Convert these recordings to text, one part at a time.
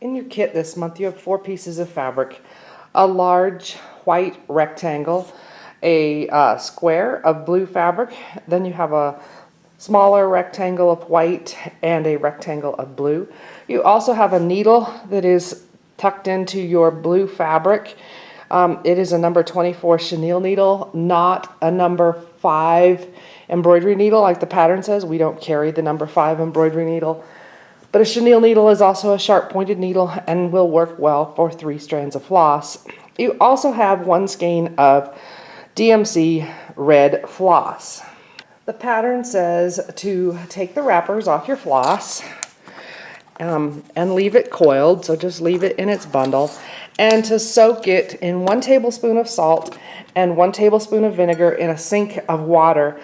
In your kit this month, you have 4 pieces of fabric: a large white rectangle, a square of blue fabric, then you have a smaller rectangle of white and a rectangle of blue. You also have a needle that is tucked into your blue fabric. It is a number 24 chenille needle, not a number 5 embroidery needle like the pattern says. We don't carry the number 5 embroidery needle. But a chenille needle is also a sharp pointed needle and will work well for 3 strands of floss. You also have 1 skein of DMC red floss. The pattern says to take the wrappers off your floss and leave it coiled, so just leave it in its bundle, and to soak it in 1 tablespoon of salt and 1 tablespoon of vinegar in a sink of water.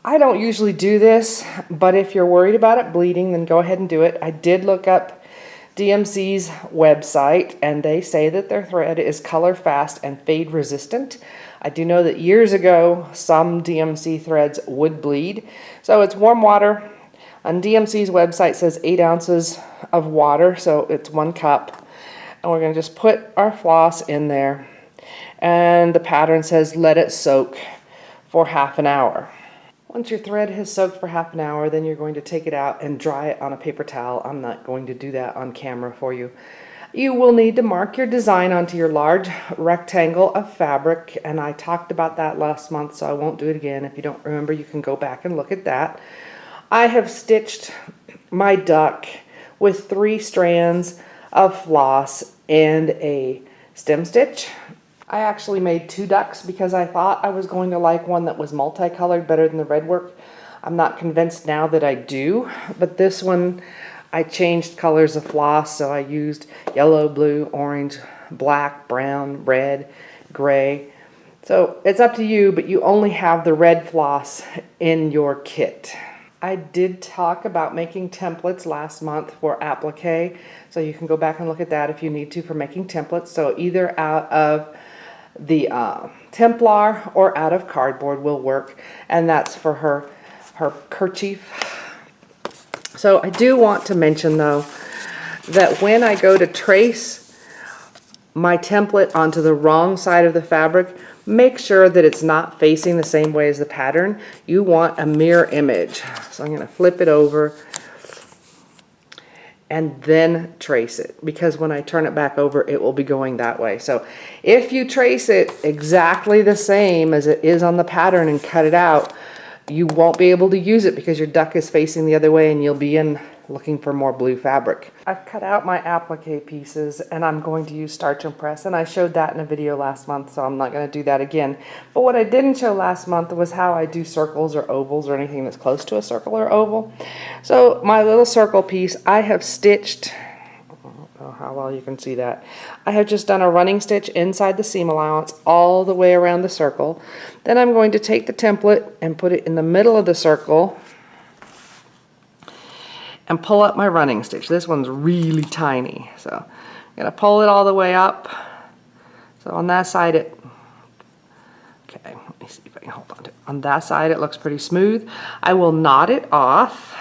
I don't usually do this, but if you're worried about it bleeding, then go ahead and do it. I did look up DMC's website, and they say that their thread is color fast and fade resistant. I do know that years ago, some DMC threads would bleed. So it's warm water. On DMC's website says 8 ounces of water, so it's 1 cup. And we're going to just put our floss in there. And the pattern says let it soak for half an hour. Once your thread has soaked for half an hour, then you're going to take it out and dry it on a paper towel. I'm not going to do that on camera for you. You will need to mark your design onto your large rectangle of fabric, and I talked about that last month, so I won't do it again. If you don't remember, you can go back and look at that. I have stitched my duck with 3 strands of floss and a stem stitch. I actually made 2 ducks because I thought I was going to like one that was multicolored better than the red work. I'm not convinced now that I do, but this one I changed colors of floss, so I used yellow, blue, orange, black, brown, red, gray. So it's up to you, but you only have the red floss in your kit. I did talk about making templates last month for applique, so you can go back and look at that if you need to for making templates. So either out of the Templar or out of cardboard will work, and that's for her kerchief. So I do want to mention though that when I go to trace my template onto the wrong side of the fabric, make sure that it's not facing the same way as the pattern. You want a mirror image. So I'm going to flip it over and then trace it, because when I turn it back over, it will be going that way. So if you trace it exactly the same as it is on the pattern and cut it out, you won't be able to use it because your duck is facing the other way and you'll be in looking for more blue fabric. I've cut out my applique pieces and I'm going to use Starch and Press, and I showed that in a video last month, so I'm not going to do that again. But what I didn't show last month was how I do circles or ovals or anything that's close to a circle or oval. So my little circle piece, I have stitched, I don't know how well you can see that, I have just done a running stitch inside the seam allowance all the way around the circle. Then I'm going to take the template and put it in the middle of the circle and pull up my running stitch. This one's really tiny, so I'm going to pull it all the way up. So on that side okay, let me see if I can hold on to it. On that side it looks pretty smooth. I will knot it off.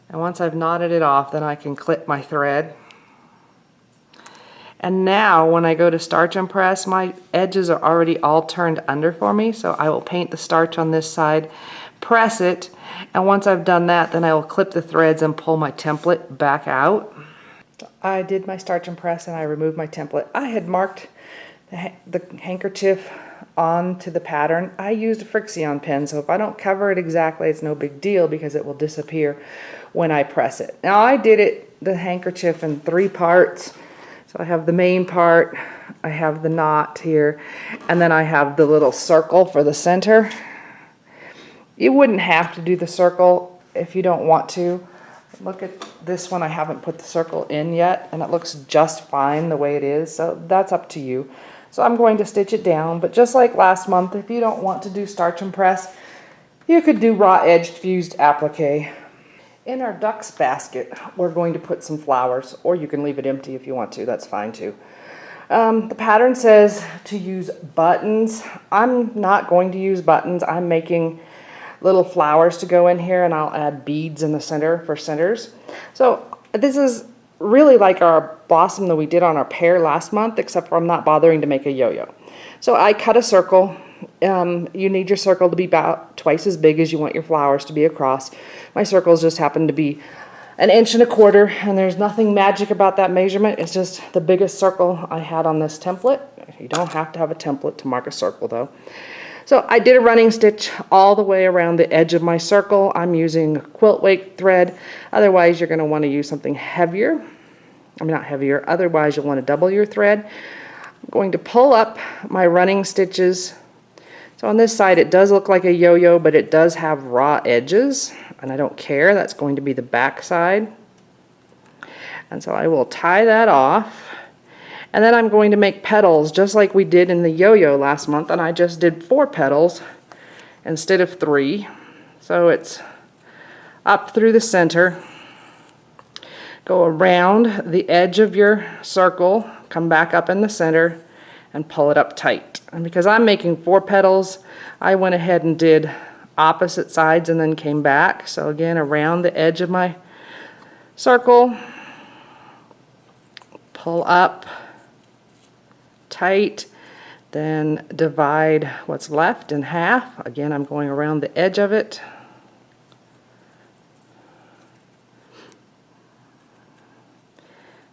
And once I've knotted it off, then I can clip my thread. And now when I go to Starch and Press, my edges are already all turned under for me, so I will paint the starch on this side, press it, and once I've done that, then I will clip the threads and pull my template back out. So I did my Starch and Press and I removed my template. I had marked the handkerchief onto the pattern. I used a Frixion pen, so if I don't cover it exactly, it's no big deal because it will disappear when I press it. Now I did the handkerchief in 3 parts. So I have the main part, I have the knot here, and then I have the little circle for the center. You wouldn't have to do the circle if you don't want to. Look at this one, I haven't put the circle in yet, and it looks just fine the way it is, so that's up to you. So I'm going to stitch it down, but just like last month, if you don't want to do Starch and Press, you could do raw edged fused applique. In our ducks basket, we're going to put some flowers, or you can leave it empty if you want to, that's fine too. The pattern says to use buttons. I'm not going to use buttons. I'm making little flowers to go in here, and I'll add beads in the center for centers. So this is really like our blossom that we did on our pear last month, except for I'm not bothering to make a yo-yo. So I cut a circle. You need your circle to be about twice as big as you want your flowers to be across. My circles just happen to be 1.25 inches, and there's nothing magic about that measurement. It's just the biggest circle I had on this template. You don't have to have a template to mark a circle though. So I did a running stitch all the way around the edge of my circle. I'm using quilt weight thread. Otherwise you're going to want to use something heavier. I mean, not heavier. Otherwise you'll want to double your thread. I'm going to pull up my running stitches. So on this side it does look like a yo-yo, but it does have raw edges, and I don't care. That's going to be the back side. And so I will tie that off. And then I'm going to make petals just like we did in the yo-yo last month, and I just did 4 petals instead of 3. So it's up through the center, go around the edge of your circle, come back up in the center, and pull it up tight. And because I'm making 4 petals, I went ahead and did opposite sides and then came back. So again, around the edge of my circle, pull up tight, then divide what's left in half. Again, I'm going around the edge of it.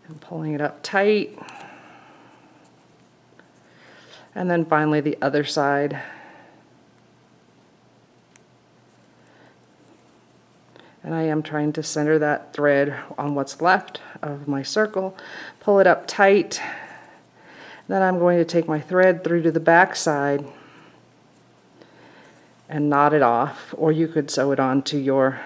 And pulling it up tight. And then finally the other side. And I am trying to center that thread on what's left of my circle. Pull it up tight. Then I'm going to take my thread through to the back side and knot it off, or you could sew it onto your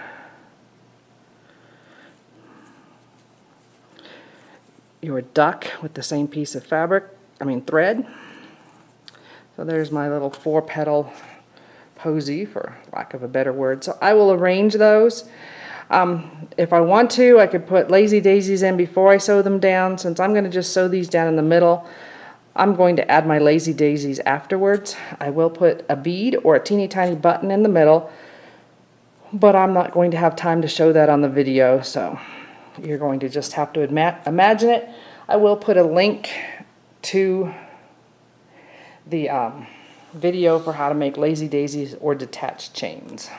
duck with the same piece of thread. So there's my little 4-petal posy, for lack of a better word. So I will arrange those. If I want to, I could put lazy daisies in before I sew them down. Since I'm going to just sew these down in the middle, I'm going to add my lazy daisies afterwards. I will put a bead or a teeny tiny button in the middle, but I'm not going to have time to show that on the video, so you're going to just have to imagine it. I will put a link to the video for how to make lazy daisies or detached chains.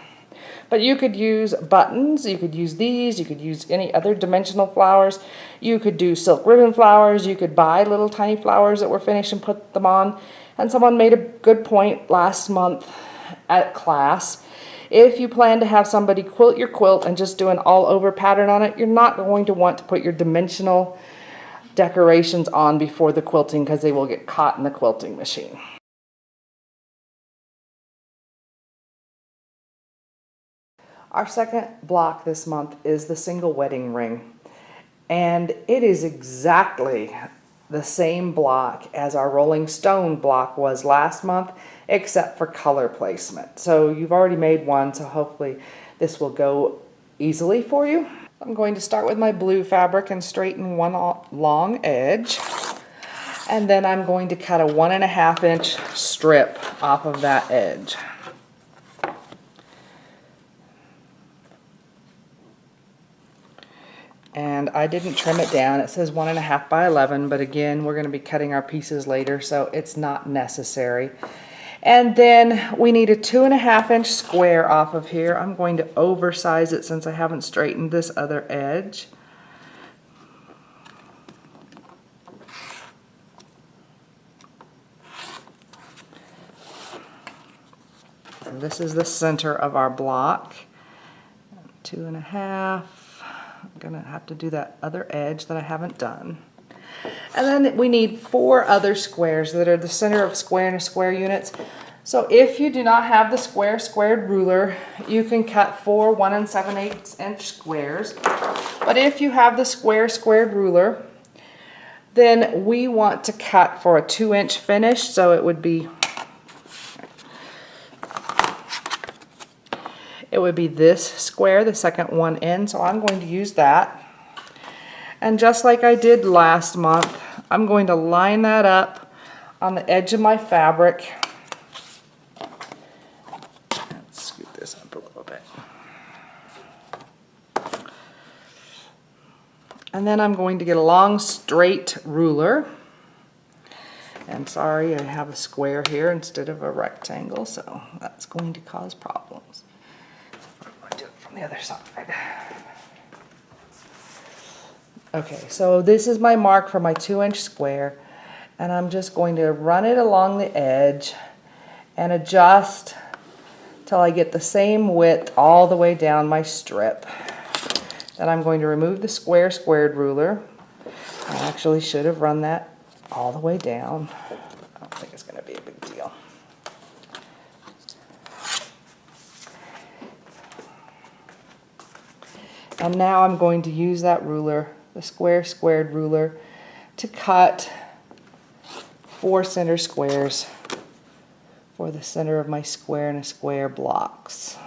But you could use buttons, you could use these, you could use any other dimensional flowers, you could do silk ribbon flowers, you could buy little tiny flowers that were finished and put them on. And someone made a good point last month at class. If you plan to have somebody quilt your quilt and just do an all over pattern on it, you're not going to want to put your dimensional decorations on before the quilting, because they will get caught in the quilting machine. Our second block this month is the single wedding ring, and it is exactly the same block as our rolling stone block was last month, except for color placement. So you've already made one, so hopefully this will go easily for you. I'm going to start with my blue fabric and straighten one long edge, and then I'm going to cut a 1.5 inch strip off of that edge. And I didn't trim it down. It says 1.5 by 11, but again, we're going to be cutting our pieces later, so it's not necessary. And then we need a 2.5 inch square off of here. I'm going to oversize it since I haven't straightened this other edge. And this is the center of our block. 2.5. I'm gonna have to do that other edge that I haven't done. And then we need 4 other squares that are the center of square and square units. So if you do not have the squared ruler, you can cut 4 1 7/8 inch squares. But if you have the squared ruler, then we want to cut for a 2 inch finish, so it would be this square, the second one in, so I'm going to use that. And just like I did last month, I'm going to line that up on the edge of my fabric. Let's scoot this up a little bit. And then I'm going to get a long straight ruler. I'm sorry, I have a square here instead of a rectangle, so that's going to cause problems. So I'm going to do it from the other side. Okay, so this is my mark for my 2-inch square, and I'm just going to run it along the edge and adjust till I get the same width all the way down my strip. Then I'm going to remove the squared ruler. I actually should have run that all the way down. I don't think it's going to be a big deal. And now I'm going to use that ruler, the squared ruler, to cut 4 center squares for the center of my square and a square blocks.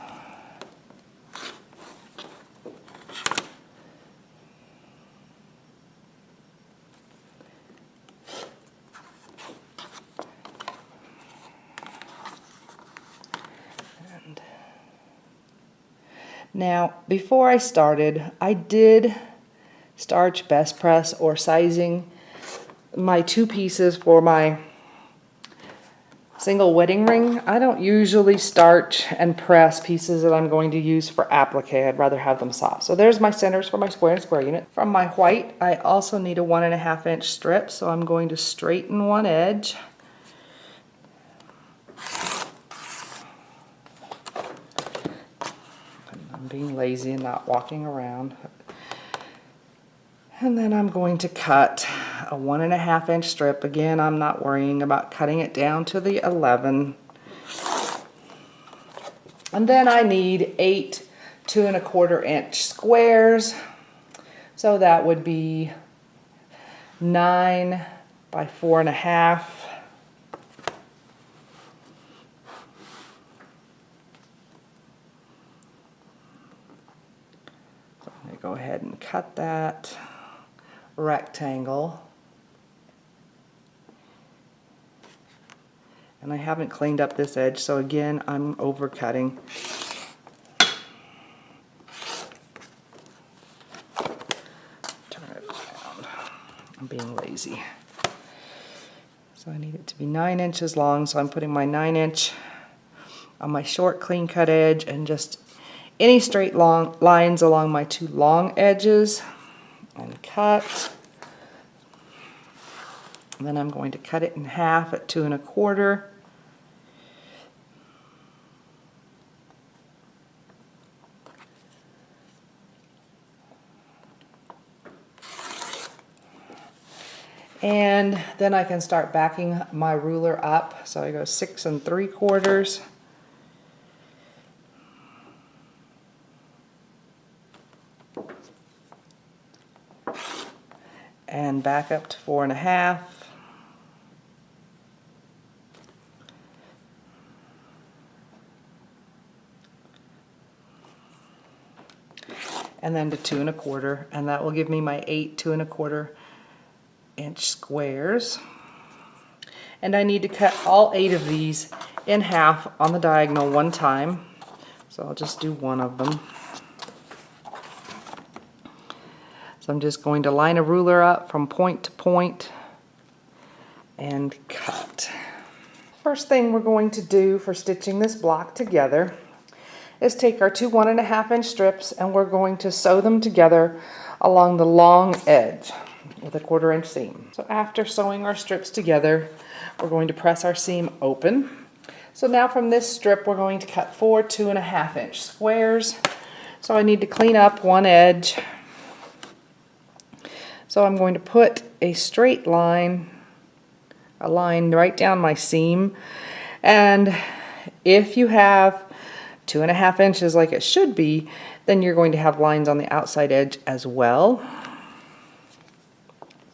Now, before I started, I did starch best press or sizing my 2 pieces for my single wedding ring. I don't usually starch and press pieces that I'm going to use for applique. I'd rather have them soft. So there's my centers for my square and square unit. From my white, I also need a 1.5-inch strip, so I'm going to straighten one edge. I'm being lazy and not walking around. And then I'm going to cut a 1.5-inch strip. Again, I'm not worrying about cutting it down to the 11. And then I need 8 2¼ squares. So that would be 9 by 4.5. So I'm going to go ahead and cut that rectangle. And I haven't cleaned up this edge, so again, I'm over cutting. Turn it around. I'm being lazy. So I need it to be 9 inches long, so I'm putting my 9-inch on my short clean cut edge and just any straight long lines along my 2 long edges and cut. And then I'm going to cut it in half at 2¼ . And then I can start backing my ruler up. So I go 6 3/4. And back up to 4.5. And then to 2¼ and that will give me my 8 2¼ inch squares. And I need to cut all 8 of these in half on the diagonal one time. So I'll just do one of them. So I'm just going to line a ruler up from point to point and cut. First thing we're going to do for stitching this block together is take our 2 1.5-inch strips and we're going to sew them together along the long edge with a 1/4-inch seam. So after sewing our strips together, we're going to press our seam open. So now from this strip we're going to cut 4 2.5-inch squares. So I need to clean up one edge. So I'm going to put a straight line, a line right down my seam, and if you have 2.5 inches like it should be, then you're going to have lines on the outside edge as well.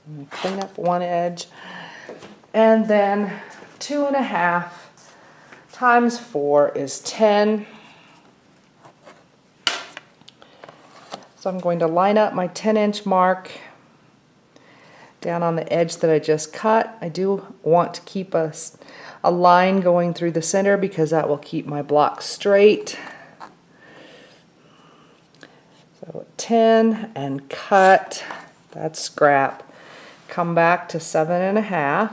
I'm going to clean up one edge, and then 2.5 times 4 is 10. So I'm going to line up my 10-inch mark down on the edge that I just cut. I do want to keep a line going through the center because that will keep my block straight. So 10 and cut, that's scrap. Come back to 7.5.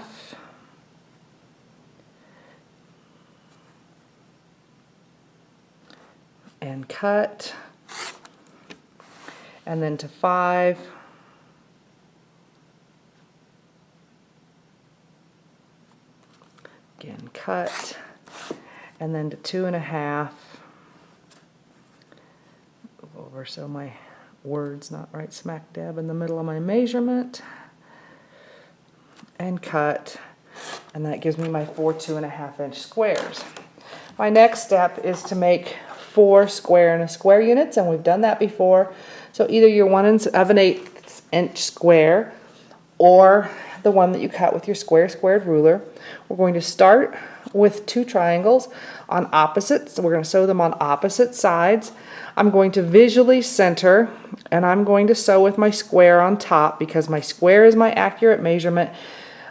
And cut, and then to 5, again cut, and then to 2.5, over so my word's not right smack dab in the middle of my measurement, and cut, and that gives me my 4 2.5-inch squares. My next step is to make 4 square and a square units, and we've done that before. So either your 1 7/8 inch square or the one that you cut with your squared ruler. We're going to start with 2 triangles on opposites. So we're going to sew them on opposite sides. I'm going to visually center, and I'm going to sew with my square on top because my square is my accurate measurement.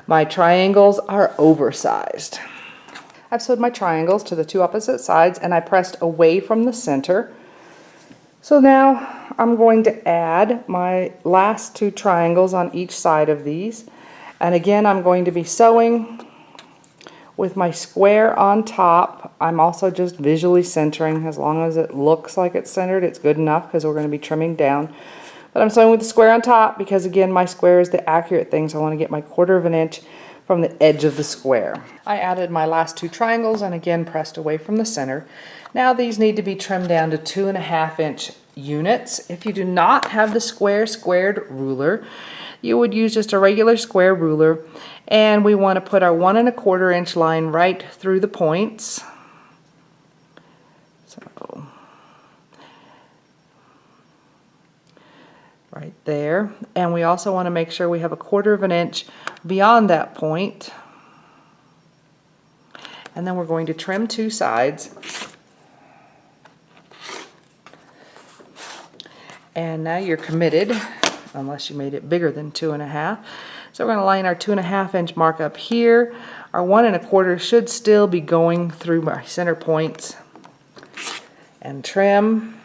My triangles are oversized. I've sewed my triangles to the 2 opposite sides, and I pressed away from the center. So now I'm going to add my last 2 triangles on each side of these. And again, I'm going to be sewing with my square on top. I'm also just visually centering. As long as it looks like it's centered, it's good enough because we're going to be trimming down. But I'm sewing with the square on top because, again, my square is the accurate thing, so I want to get my 1/4 inch from the edge of the square. I added my last 2 triangles and again pressed away from the center. Now these need to be trimmed down to 2.5-inch units. If you do not have the squared ruler, you would use just a regular square ruler, and we want to put our 1 1/4-inch line right through the points. So right there, and we also want to make sure we have a 1/4 inch beyond that point, and then we're going to trim 2 sides, and now you're committed unless you made it bigger than 2.5. So we're going to line our 2.5-inch mark up here. Our 1 1/4 should still be going through my center points, and trim.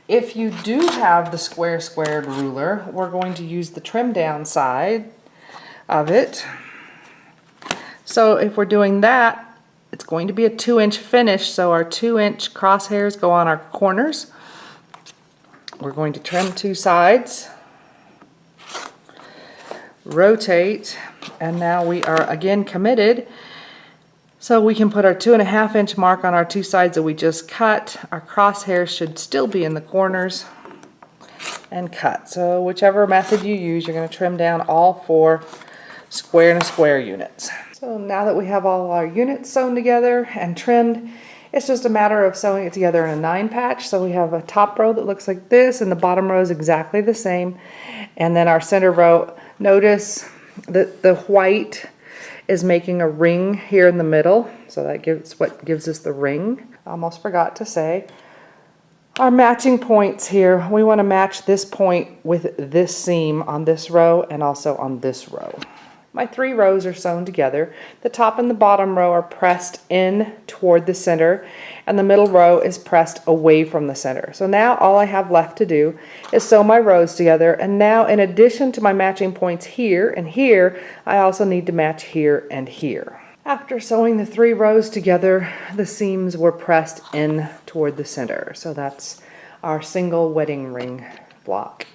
If you do have the squared ruler, we're going to use the trim down side of it. So if we're doing that, it's going to be a 2-inch finish, so our 2-inch crosshairs go on our corners. We're going to trim 2 sides, rotate, and now we are again committed. So we can put our 2.5-inch mark on our 2 sides that we just cut. Our crosshairs should still be in the corners, and cut. So whichever method you use, you're going to trim down all 4 square and a square units. So now that we have all our units sewn together and trimmed, it's just a matter of sewing it together in a 9 patch. So we have a top row that looks like this, and the bottom row is exactly the same. And then our center row, notice that the white is making a ring here in the middle, so that gives us the ring. I almost forgot to say our matching points here. We want to match this point with this seam on this row and also on this row. My 3 rows are sewn together. The top and the bottom row are pressed in toward the center, and the middle row is pressed away from the center. So now all I have left to do is sew my rows together, and now in addition to my matching points here and here, I also need to match here and here. After sewing the 3 rows together, the seams were pressed in toward the center. So that's our single wedding ring block.